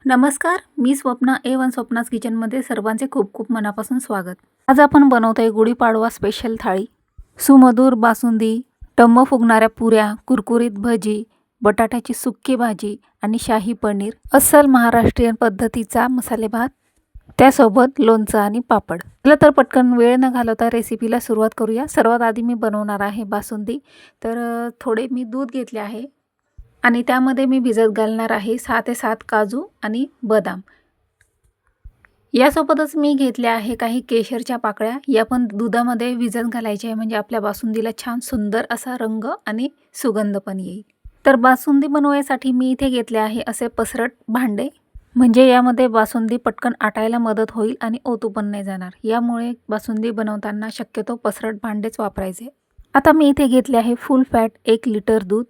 नमस्कार, मी स्वप्ना A1 स्वप्नास किचनमध्ये सर्वांचे खूप खूप मनापासून स्वागत. आज आपण बनवतोय गुढीपाडवा स्पेशल थाळी. सुमधुर बासुंदी, टम्म फुगणाऱ्या पुऱ्या, कुरकुरीत भजी, बटाट्याची सुक्की भाजी आणि शाही पनीर, अस्सल महाराष्ट्रीयन पद्धतीचा मसाले भात, त्यासोबत लोणचं आणि पापड. चला तर पटकन वेळ न घालवता रेसिपीला सुरुवात करूया. सर्वात आधी मी बनवणार आहे बासुंदी. तर थोडे मी दूध घेतले आहे आणि त्यामध्ये मी भिजत घालणार आहे 6 ते 7 काजू आणि बदाम. यासोबतच मी घेतल्या आहे काही केशरच्या पाकळ्या. या पण दुधामध्ये भिजत घालायच्या आहे, म्हणजे आपल्या बासुंदीला छान सुंदर असा रंग आणि सुगंध पण येईल. तर बासुंदी बनवण्यासाठी मी इथे घेतले आहे असे पसरट भांडे, म्हणजे यामध्ये बासुंदी पटकन आटायला मदत होईल आणि ओतू पण नाही जाणार. यामुळे बासुंदी बनवताना शक्यतो पसरट भांडेच वापरायचे. आता मी इथे घेतले आहे फुल फॅट 1 लिटर दूध.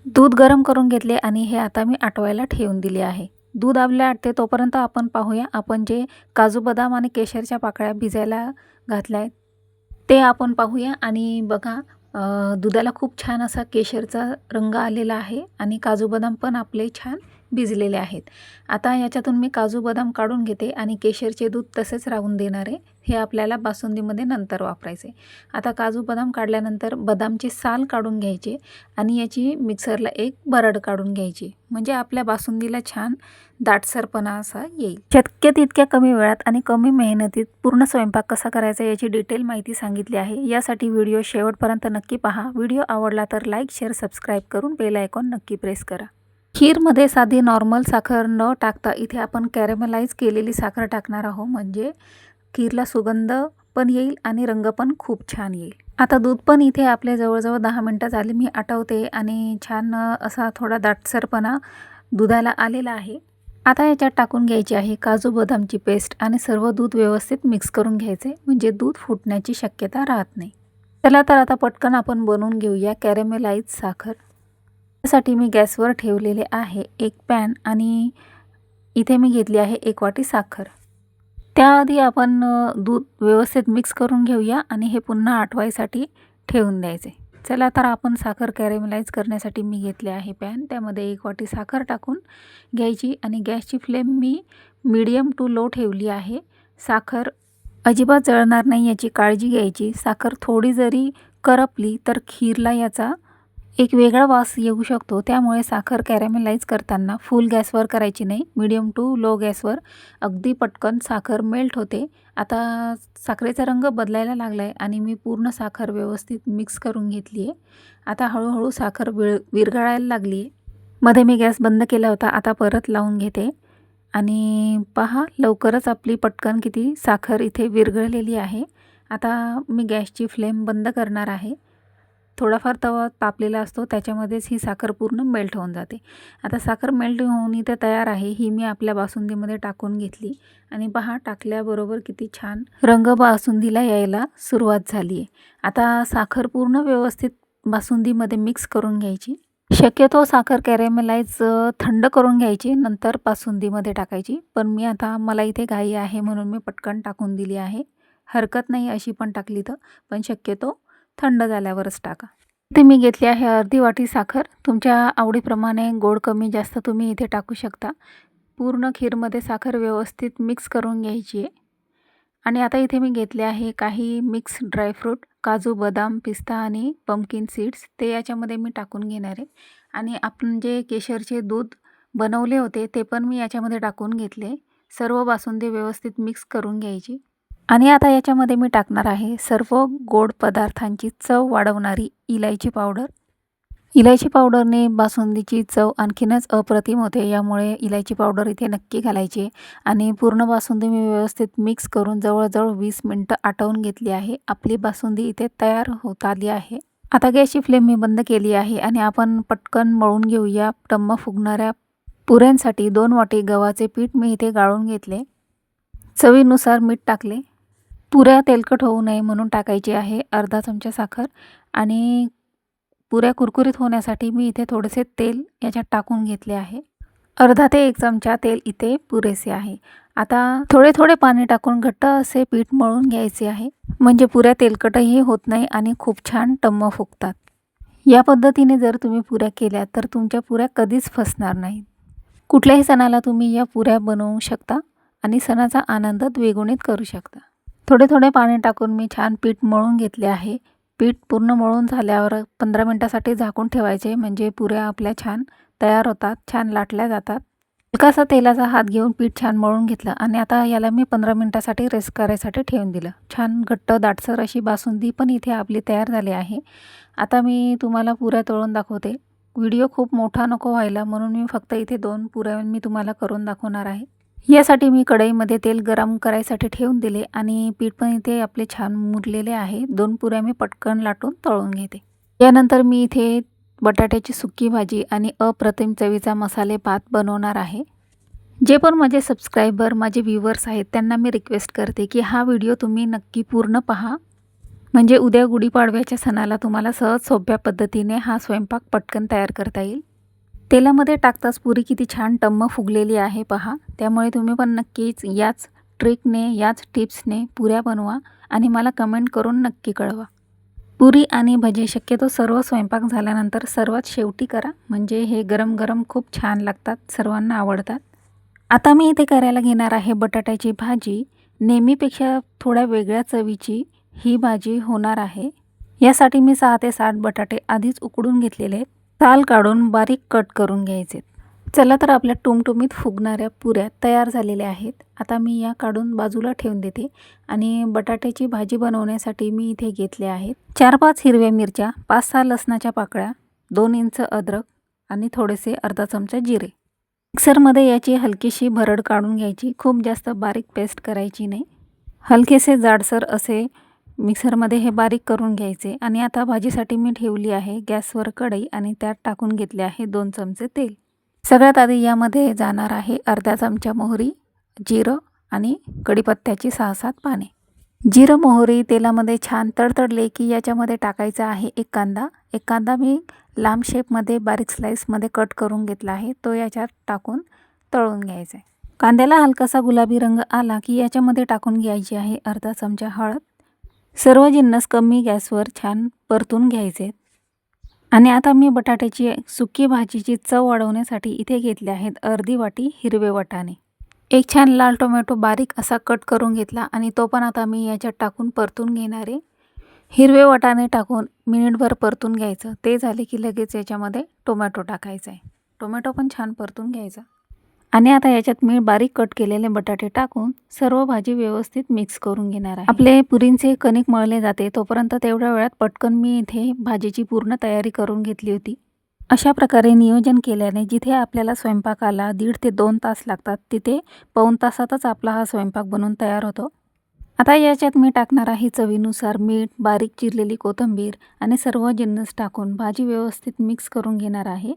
दूध गरम करून घेतले आणि हे आता मी आटवायला ठेवून दिले आहे. दूध आपल्या आटते तोपर्यंत आपण पाहूया आपण जे काजू बदाम आणि केशरच्या पाकळ्या भिजायला घातल्या आहेत ते आपण पाहूया. आणि बघा दुधाला खूप छान असा केशरचा रंग आलेला आहे आणि काजू बदाम पण आपले छान भिजलेले आहेत. आता याच्यातून मी काजू बदाम काढून घेते आणि केशरचे दूध तसेच राहून देणार आहे. हे आपल्याला बासुंदीमध्ये नंतर वापरायचे. आता काजू बदाम काढल्यानंतर बदामची साल काढून घ्यायची आणि याची मिक्सरला एक बरड काढून घ्यायची, म्हणजे आपल्या बासुंदीला छान दाटसरपणा असा येईल. शक्य तितक्या कमी वेळात आणि कमी मेहनतीत पूर्ण स्वयंपाक कसा करायचा याची डिटेल माहिती सांगितली आहे. यासाठी व्हिडिओ शेवटपर्यंत नक्की पहा. व्हिडिओ आवडला तर लाईक, शेअर, सबस्क्राईब करून बेल आयकॉन नक्की प्रेस करा. खीरमध्ये साधी नॉर्मल साखर न टाकता इथे आपण कॅरेमलाइज केलेली साखर टाकणार आहोत, म्हणजे खीरला सुगंध पण येईल आणि रंग पण खूप छान येईल. आता दूध पण इथे आपले जवळजवळ 10 मिनटं झाले मी आटवते आणि छान असा थोडा दाटसरपणा दुधाला आलेला आहे. आता याच्यात टाकून घ्यायची आहे काजू बदामची पेस्ट आणि सर्व दूध व्यवस्थित मिक्स करून घ्यायचे, म्हणजे दूध फुटण्याची शक्यता राहत नाही. चला तर आता पटकन आपण बनवून घेऊया कॅरेमेलाइज साखर. त्यासाठी मी गॅसवर ठेवलेले आहे एक पॅन आणि इथे मी घेतली आहे 1 वाटी साखर. त्याआधी आपण दूध व्यवस्थित मिक्स करून घेऊया आणि हे पुन्हा आटवायसाठी ठेवून द्यायचे. चला तर आपण साखर कॅरेमलाइज करण्यासाठी मी घेतले आहे पॅन. त्यामध्ये 1 वाटी साखर टाकून घ्यायची आणि गॅसची फ्लेम मी मीडियम टू लो ठेवली आहे. साखर अजिबात जळणार नाही याची काळजी घ्यायची. साखर थोडी जरी करपली तर खीरला याचा एक वेगळा वास येऊ शकतो. त्यामुळे साखर कॅरेमलाइज करताना फुल गॅसवर करायची नाही, मीडियम टू लो गॅसवर. अगदी पटकन साखर मेल्ट होते. आता साखरेचा रंग बदलायला लागला आहे आणि मी पूर्ण साखर व्यवस्थित मिक्स करून घेतली आहे. आता हळूहळू साखर विरघळायला लागली आहे. मध्ये मी गॅस बंद केला होता, आता परत लावून घेते आणि पहा लवकरच आपली पटकन किती साखर इथे विरघळलेली आहे. आता मी गॅसची फ्लेम बंद करणार आहे. थोडाफार तवा तापलेला असतो त्याच्यामध्येच ही साखर पूर्ण मेल्ट होऊन जाते. आता साखर मेल्ट होऊन इथे तयार आहे. ही मी आपल्या बासुंदीमध्ये टाकून घेतली आणि पहा टाकल्याबरोबर किती छान रंग बासुंदीला यायला सुरुवात झाली आहे. आता साखर पूर्ण व्यवस्थित बासुंदीमध्ये मिक्स करून घ्यायची. शक्यतो साखर कॅरेमलाइज थंड करून घ्यायची, नंतर बासुंदीमध्ये टाकायची. पण मी आता मला इथे घाई आहे म्हणून मी पटकन टाकून दिली आहे. हरकत नाही अशी पण टाकली तर, पण शक्यतो थंड झाल्यावरच टाका. इथे मी घेतली आहे अर्धी वाटी साखर. तुमच्या आवडीप्रमाणे गोड कमी जास्त तुम्ही इथे टाकू शकता. पूर्ण खीरमध्ये साखर व्यवस्थित मिक्स करून घ्यायची आहे. आणि आता इथे मी घेतले आहे काही मिक्स ड्रायफ्रूट, काजू, बदाम, पिस्ता आणि पंपकिन सीड्स. ते याच्यामध्ये मी टाकून घेणार आहे. आणि आपण जे केशरचे दूध बनवले होते ते पण मी याच्यामध्ये टाकून घेतले. सर्व बासुंदी व्यवस्थित मिक्स करून घ्यायची. आणि आता याच्यामध्ये मी टाकणार आहे सर्व गोड पदार्थांची चव वाढवणारी इलायची पावडर. इलायची पावडरने बासुंदीची चव आणखीनच अप्रतिम होते. यामुळे इलायची पावडर इथे नक्की घालायची. आणि पूर्ण बासुंदी मी व्यवस्थित मिक्स करून जवळजवळ 20 मिनटं आटवून घेतली आहे. आपली बासुंदी इथे तयार होत आली आहे. आता गॅसची फ्लेम मी बंद केली आहे आणि आपण पटकन मळून घेऊया. टम्म फुगणाऱ्या पुऱ्यांसाठी 2 वाटी गव्हाचे पीठ मी इथे गाळून घेतले. चवीनुसार मीठ टाकले. पुऱ्या तेलकट होऊ नये म्हणून टाकायची आहे अर्धा चमचा साखर. आणि पुऱ्या कुरकुरीत होण्यासाठी मी इथे थोडेसे तेल याच्यात टाकून घेतले आहे. अर्धा ते 1 चमचा तेल इथे पुरेसे आहे. आता थोडे थोडे पाणी टाकून घट्ट असे पीठ मळून घ्यायचे आहे, म्हणजे पुऱ्या तेलकटही होत नाही आणि खूप छान टम्म फुगतात. या पद्धतीने जर तुम्ही पुऱ्या केल्या तर तुमच्या पुऱ्या कधीच फसणार नाहीत. कुठल्याही सणाला तुम्ही या पुऱ्या बनवू शकता आणि सणाचा आनंद द्विगुणित करू शकता. थोडे थोडे पाणी टाकून मी छान पीठ मळून घेतले आहे. पीठ पूर्ण मळून झाल्यावर 15 मिनिटासाठी झाकून ठेवायचे, म्हणजे पुऱ्या आपल्या छान तयार होतात, छान लाटल्या जातात. हलकासा तेलाचा हात घेऊन पीठ छान मळून घेतलं आणि आता याला मी 15 मिनिटासाठी रेस्ट करायसाठी ठेवून दिलं. छान घट्ट दाटसर अशी बासुंदी पण इथे आपली तयार झाली आहे. आता मी तुम्हाला पुऱ्या तळून दाखवते. व्हिडिओ खूप मोठा नको व्हायला, म्हणून मी फक्त इथे 2 पुऱ्या मी तुम्हाला करून दाखवणार आहे. यासाठी मी कढईमध्ये तेल गरम करायसाठी ठेवून दिले आणि पीठ पण इथे आपले छान मुरलेले आहे. 2 पुऱ्या मी पटकन लाटून तळून घेते. यानंतर मी इथे बटाट्याची सुकी भाजी आणि अप्रतिम चवीचा मसाले भात बनवणार आहे. जे पण माझे सबस्क्रायबर, माझे व्ह्यूवर्स आहेत, त्यांना मी रिक्वेस्ट करते की हा व्हिडिओ तुम्ही नक्की पूर्ण पहा, म्हणजे उद्या गुढीपाडव्याच्या सणाला तुम्हाला सहज सोप्या पद्धतीने हा स्वयंपाक पटकन तयार करता येईल. तेलामध्ये टाकताच पुरी किती छान टम्म फुगलेली आहे पहा. त्यामुळे तुम्ही पण नक्कीच याच ट्रिकने, याच टिप्सने पुऱ्या बनवा आणि मला कमेंट करून नक्की कळवा. पुरी आणि भजी शक्यतो सर्व स्वयंपाक झाल्यानंतर सर्वात शेवटी करा, म्हणजे हे गरम गरम खूप छान लागतात, सर्वांना आवडतात. आता मी इथे करायला घेणार आहे बटाट्याची भाजी. नेहमीपेक्षा थोड्या वेगळ्या चवीची ही भाजी होणार आहे. यासाठी मी 6 ते 7 बटाटे आधीच उकडून घेतलेले आहेत. साल काढून बारीक कट करून घ्यायचे. चला तर आपल्या टुमटुमीत फुगणाऱ्या पुऱ्या तयार झालेल्या आहेत. आता मी या काढून बाजूला ठेवून देते आणि बटाट्याची भाजी बनवण्यासाठी मी इथे घेतले आहेत 4-5 हिरव्या मिरच्या, 5-6 लसणाच्या पाकळ्या, 2 इंच अद्रक आणि थोडेसे अर्धा चमचा जिरे. मिक्सरमध्ये याची हलकीशी भरड काढून घ्यायची. खूप जास्त बारीक पेस्ट करायची नाही. हलकेसे जाडसर असे मिक्सरमध्ये हे बारीक करून घ्यायचे. आणि आता भाजीसाठी मी ठेवली आहे गॅसवर कढई आणि त्यात टाकून घेतले आहे 2 चमचे तेल. सगळ्यात आधी यामध्ये जाणार आहे अर्धा चमचा मोहरी, जिरं आणि कढीपत्त्याची 6-7 पाने. जिरं मोहरी तेलामध्ये छान तडतडले की याच्यामध्ये टाकायचा आहे एक कांदा. एक कांदा मी लांब शेपमध्ये बारीक स्लाइसमध्ये कट करून घेतला आहे. तो याच्यात टाकून तळून घ्यायचा आहे. कांद्याला हलकासा गुलाबी रंग आला की याच्यामध्ये टाकून घ्यायची आहे अर्धा चमचा हळद. सर्व जिन्नस कमी गॅसवर छान परतून घ्यायचे. आणि आता मी बटाट्याची सुकी भाजीची चव वाढवण्यासाठी इथे घेतले आहेत अर्धी वाटी हिरवे वाटाणे. एक छान लाल टोमॅटो बारीक असा कट करून घेतला आणि तो पण आता मी याच्यात टाकून परतून घेणार आहे. हिरवे वाटाणे टाकून मिनिटभर परतून घ्यायचं. ते झाले की लगेच याच्यामध्ये टोमॅटो टाकायचा आहे. टोमॅटो पण छान परतून घ्यायचा. आणि आता याच्यात मी बारीक कट केलेले बटाटे टाकून सर्व भाजी व्यवस्थित मिक्स करून घेणार आहे. आपले पुरींचे कणिक मळले जाते तोपर्यंत तेवढ्या वेळात पटकन मी इथे भाजीची पूर्ण तयारी करून घेतली होती. अशा प्रकारे नियोजन केल्याने जिथे आपल्याला स्वयंपाकाला 1.5 ते 2 तास लागतात, तिथे पाऊण तासातच आपला हा स्वयंपाक बनवून तयार होतो. आता याच्यात मी टाकणार आहे चवीनुसार मीठ, बारीक चिरलेली कोथिंबीर आणि सर्व जिन्नस टाकून भाजी व्यवस्थित मिक्स करून घेणार आहे.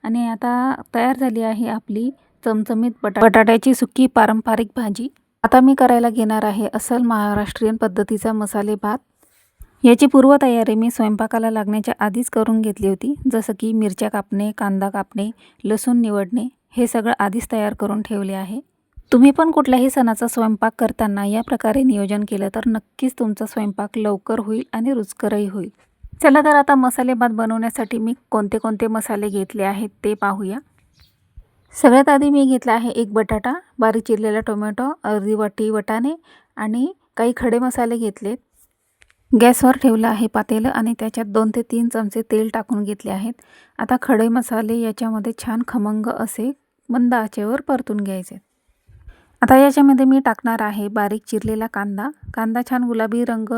आणि आता तयार झाली आहे आपली चमचमीत बटाट्याची सुकी पारंपरिक भाजी. आता मी करायला घेणार आहे अस्सल महाराष्ट्रीयन पद्धतीचा मसाले भात. याची पूर्वतयारी मी स्वयंपाकाला लागण्याच्या आधीच करून घेतली होती. जसं की मिरच्या कापणे, कांदा कापणे, लसूण निवडणे, हे सगळं आधीच तयार करून ठेवले आहे. तुम्ही पण कुठल्याही सणाचा स्वयंपाक करताना या प्रकारे नियोजन केलं तर नक्कीच तुमचा स्वयंपाक लवकर होईल आणि रुचकरही होईल. चला तर आता मसाले भात बनवण्यासाठी मी कोणते कोणते मसाले घेतले आहेत ते पाहूया. सगळ्यात आधी मी घेतला आहे एक बटाटा, बारीक चिरलेला टोमॅटो, अर्धी वाटी वाटाणे आणि काही खडे मसाले घेतलेत. गॅसवर ठेवलं आहे पातेलं आणि त्याच्यात 2 ते 3 चमचे तेल टाकून घेतले आहेत. आता खडे मसाले याच्यामध्ये छान खमंग असे मंद आचेवर परतून घ्यायचे. आता याच्यामध्ये मी टाकणार आहे बारीक चिरलेला कांदा. कांदा छान गुलाबी रंग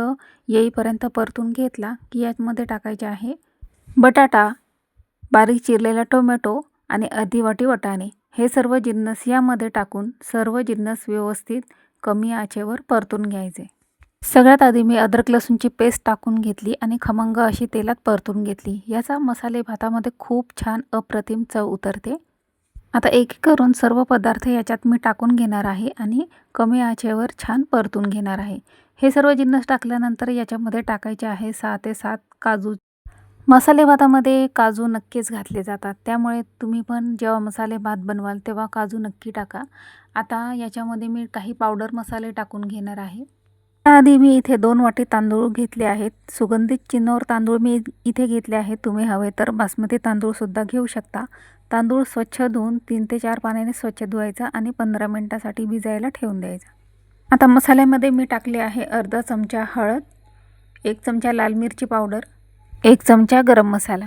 येईपर्यंत परतून घेतला की यामध्ये टाकायचे आहे बटाटा, बारीक चिरलेला टोमॅटो आणि अर्धी वाटी वाटाणे. हे सर्व जिन्नस यामध्ये टाकून सर्व जिन्नस व्यवस्थित कमी आचेवर परतून घ्यायचे. सगळ्यात आधी मी अद्रक लसूणची पेस्ट टाकून घेतली आणि खमंग अशी तेलात परतून घेतली. याचा मसाले भातामध्ये खूप छान अप्रतिम चव उतरते. आता एक करून सर्व पदार्थ याच्यात मी टाकून घेणार आहे आणि कमी आचेवर छान परतून घेणार आहे. हे सर्व जिन्नस टाकल्यानंतर याच्यामध्ये टाकायचे आहे 6 ते 7 काजू. मसाले भातामध्ये काजू नक्कीच घातले जातात, त्यामुळे तुम्ही पण जेव्हा मसाले भात बनवाल तेव्हा काजू नक्की टाका. आता याच्यामध्ये मी काही पावडर मसाले टाकून घेणार आहे. त्याआधी मी इथे 2 वाटी तांदूळ घेतले आहेत. सुगंधित चिन्नोर तांदूळ मी इथे घेतले आहेत. तुम्ही हवे तर बासमती तांदूळसुद्धा घेऊ शकता. तांदूळ स्वच्छ धुवून 3 ते 4 पाण्याने स्वच्छ धुवायचा आणि 15 मिनिटासाठी भिजायला ठेवून द्यायचा। आता मसाल्यामध्ये मी टाकले आहे अर्धा चमचा हळद, 1 चमचा लाल मिरची पावडर, 1 चमचा गरम मसाला।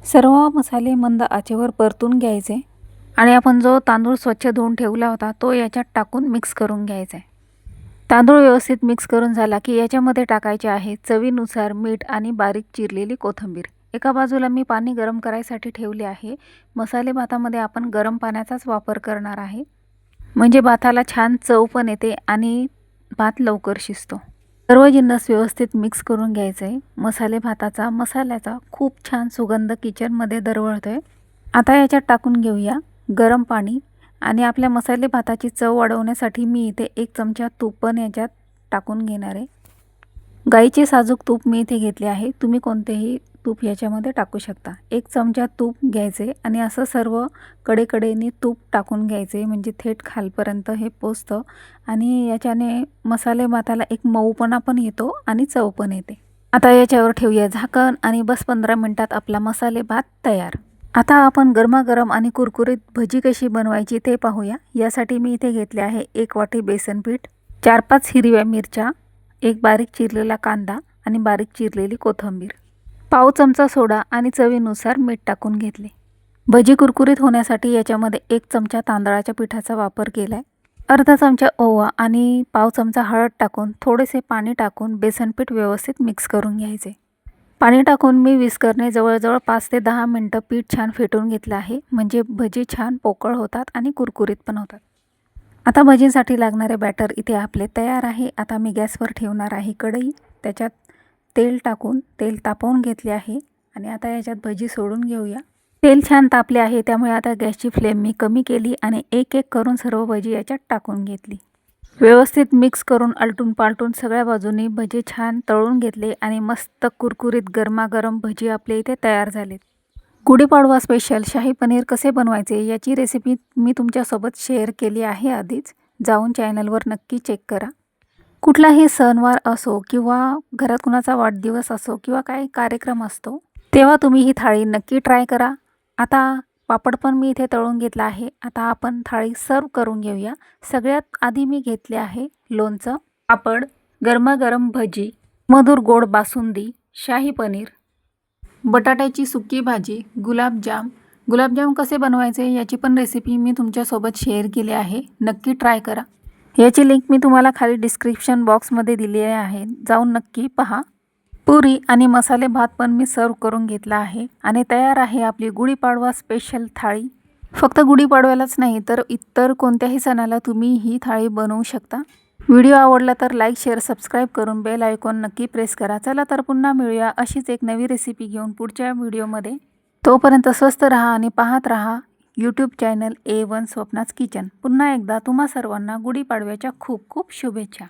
सर्व मसाले मंद आचेवर परतून घ्यायचे आणि आपण जो तांदूळ स्वच्छ धुवून ठेवला होता तो याच्यात टाकून मिक्स करून घ्यायचा आहे। तांदूळ व्यवस्थित मिक्स करून झाला की याच्यामध्ये टाकायचे आहे चवीनुसार मीठ आणि बारीक चिरलेली कोथिंबीर। एका बाजूला मी पाणी गरम करायसाठी ठेवले आहे। मसाले भातामध्ये आपण गरम पाण्याचाच वापर करणार आहे, म्हणजे भाताला छान चव पण येते आणि भात लवकर शिजतो। सर्व जिन्नस व्यवस्थित मिक्स करून घ्यायचे आहे। मसाल्याचा खूप छान सुगंध किचनमध्ये दरवळतोय। आता याच्यात टाकून घेऊया गरम पाणी आणि आपल्या मसाले भाताची चव वाढवण्यासाठी मी इथे 1 चमचा तूप पण याच्यात टाकून घेणार आहे। गाईचे साजूक तूप मी इथे घेतले आहे, तुम्ही कोणतेही तूप याच्यामध्ये टाकू शकता। 1 चमचा तूप घ्यायचे आणि असं सर्व कडेकडेने तूप टाकून घ्यायचे, म्हणजे थेट खालपर्यंत हे पोचतं आणि याच्याने मसाले भाताला एक मऊपणा पण येतो आणि चव पण येते। आता याच्यावर ठेवूया झाकण आणि बस 15 मिनिटात आपला मसाले भात तयार। आता आपण गरमागरम आणि कुरकुरीत भजी कशी बनवायची ते पाहूया। यासाठी मी इथे घेतले आहे 1 वाटी बेसन पीठ, 4-5 हिरव्या मिरच्या, 1 बारीक चिरलेला कांदा आणि बारीक चिरलेली कोथिंबीर, पाव चमचा सोडा आणि चवीनुसार मीठ टाकून घेतले। भजी कुरकुरीत होण्यासाठी याच्यामध्ये 1 चमचा तांदळाच्या पिठाचा वापर केलाय, अर्धा चमचा ओवा आणि पाव चमचा हळद टाकून थोडेसे पाणी टाकून बेसन पीठ व्यवस्थित मिक्स करून घ्यायचे। पाणी टाकून मी विस्करने जवळजवळ 5 ते 10 मिनिटं पीठ छान फेटून घेतलं आहे, म्हणजे भजी छान पोकळ होतात आणि कुरकुरीत पण होतात। आता भजीसाठी लागणारे बॅटर इथे आपले तयार आहे। आता मी गॅसवर ठेवणार आहे कढई, त्याच्यात तेल टाकून तेल तापवून घेतले आहे आणि आता याच्यात भजी सोडून घेऊया। तेल छान तापले आहे, त्यामुळे आता गॅसची फ्लेम मी कमी केली आणि एक एक करून सर्व भजी याच्यात टाकून घेतली। व्यवस्थित मिक्स करून आलटून पालटून सगळ्या बाजूनी भजी छान तळून घेतले आणि मस्त कुरकुरीत गरमागरम भजी आपले इथे तयार झालेत। गुढीपाडवा स्पेशल शाही पनीर कसे बनवायचे याची रेसिपी मी तुमच्यासोबत शेअर केली आहे आधीच, जाऊन चॅनलवर नक्की चेक करा। कुठलाही सणवार असो किंवा घरात कुणाचा वाढदिवस असो किंवा काही कार्यक्रम असतो तेव्हा तुम्ही ही थाळी नक्की ट्राय करा। आता पापड पण मी इथे तळून घेतला आहे। आता आपण थाळी सर्व करून घेऊया। सगळ्यात आधी मी घेतले आहे लोणचं, पापड, गरमागरम भजी, मधुर गोड बासुंदी, शाही पनीर, बटाट्याची सुकी भाजी, गुलाबजाम कसे बनवायचे याची पण रेसिपी मी तुमच्यासोबत शेअर केली आहे, नक्की ट्राय करा। याची लिंक मी तुम्हाला खाली डिस्क्रिप्शन बॉक्समध्ये दिली आहे, जाऊन नक्की पहा। पुरी आणि मसाले भात पण मी सर्व करून घेतला आहे आणि तयार आहे आपली गुढीपाडवा स्पेशल थाळी। फक्त गुढीपाडव्यालाच नाही तर इतर कोणत्याही सणाला तुम्ही ही थाळी बनवू शकता। व्हिडिओ आवडला तर लाईक, शेअर, सबस्क्राईब करून बेल आयकॉन नक्की प्रेस करा। चला तर पुन्हा मिळूया अशीच एक नवी रेसिपी घेऊन पुढच्या व्हिडिओमध्ये। तोपर्यंत स्वस्त रहा आणि पाहत रहा यूट्यूब चॅनल A1 स्वप्नाज किचन। पुन्हा एकदा तुम्हा सर्वांना गुढीपाडव्याच्या खूप खूप शुभेच्छा।